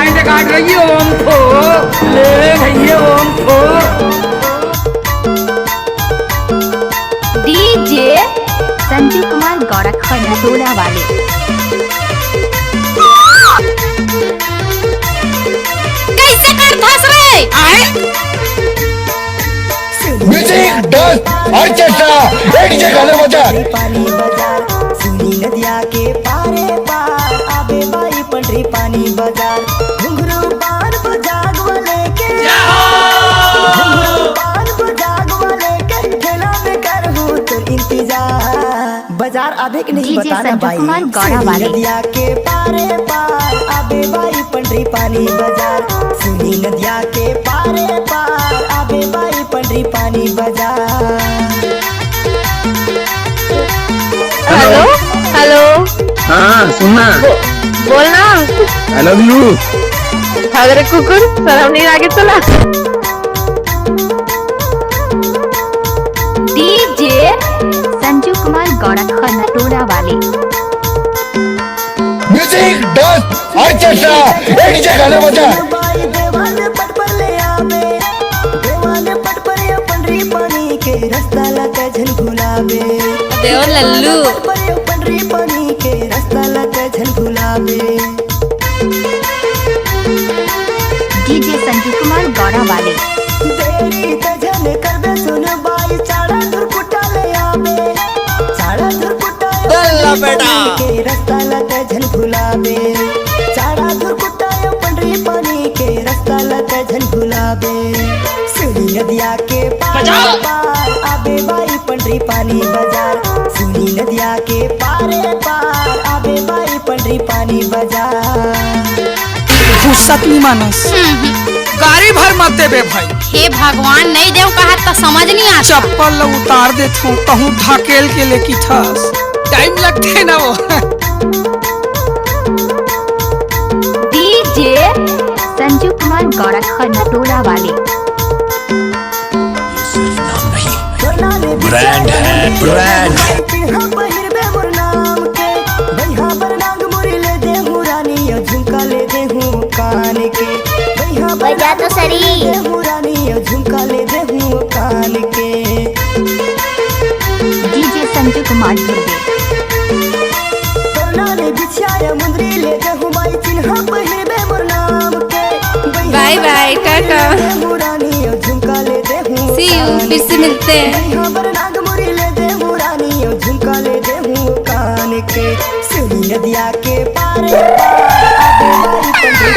गाय से काट रही है ओम को। ले भैया ओम को। डीजे संजू कुमार गोरखपुर डोला वाले। कैसे कर फंस रहे आए? म्यूजिक डांस ऑर्केस्ट्रा एक जगह ले बजा। पानी बाजार सुनी नदिया के पारे पार आबे बाई पंडरी पानी बाजार घुंघरू पान बजाग वाले के घुंघरू पान बजाग वाले के ठेला में करहूं तो इंतजार बाजार आबे के नहीं बताना भाई। सुनी नदिया के पारे पार आबे बाई पंडरी पानी बाजार सुनी नदिया के पारे पार आबे बाई पंडरी पानी बाजार। Hello hello. हाँ सुनना। बोलना। I love you। अरे कुकुर शर्म नहीं आगे चला। डीजे संजू कुमार गोरखपुर टोला वाले। म्यूजिक डांस ऑर्केस्ट्रा एक जगह ले बजा। देवाने पट पर ले आवे देवाने पट पर ये पंडरी पानी के रास्ता लगा झन भुलावे देव लल्लू पंडरी पानी के रास्ता लगा झन भुलावे। डीजे संजू कुमार गौड़ा वाले। देरी त झन करबे सुन बाई चाड़ा दुरकुटा ले आवे चाड़ा दुरकुटा बल्ला बेटा के रास्ता लगा झन भुलावे चाड़ा दुरकुटा पंडरी पानी के रास्ता लगा झन भुलावे। सुनी नदिया के पार आबे बाई पंडरी पानी बाजार सुनी नदिया के पारे पार आबे बाई पंडरी पानी बाजार। फुर्सत मानस गाड़ी भर मत देबे भाई। हे भगवान नहीं देव कहा तो समझ नहीं आता। चप्पल उतार देत हूँ कहूँ ढकेल के लेकी ठस टाइम लगते ना वो। डीजे संजू कुमार गोरखपुर टोला वाले। ब्रांड है ब्रांड। झुमका ले दे हूँ कान के बजा तो सरी झुमका ले दे हूँ कान के। डीजे संजू कुमार दुबे। ने बिछाया मुंदरी ले दे हूँ बाई चिन्हा पहिरबे मोर नाम के। By by Tata. मुरानी झुमका ले दे हूँ सी यू फिर से मिलते हैं। नाग मुरी ले दे मुरानी झुमका ले दे हूँ कान के। सुनी नदिया के पारे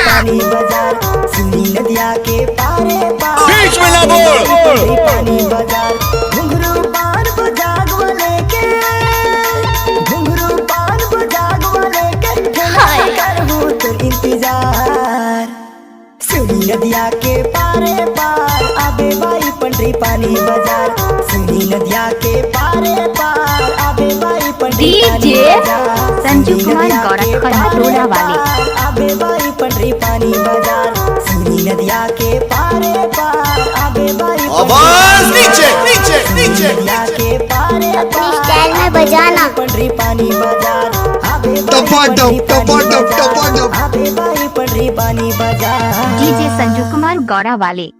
पानी बाजार सुनी नदिया के पारे बीच में ना बोल। पानी बाजार घुंघरू पान बजाग वाले के घुंघरू पान बजाग वाले के करहूं तो इंतजार। सुनी नदिया के पारे पार आबे बाई पंडरी पानी बाजार सुनी नदिया के पारे पार आबे बाई पंडरी पानी बाजार। संजू कुमार गोरखपुर टोला वाले। आबे बाई पंडरी पानी बाजार सुनी नदिया के पारे पार आबे बाई आवाज नीचे नीचे नीचे नदिया के पारे पार स्टाइल में बजाना। पंडरी पानी बाजार आबे टपा टप आबे बाई पंडरी पानी बाजार। डीजे संजू कुमार गौड़ा वाले।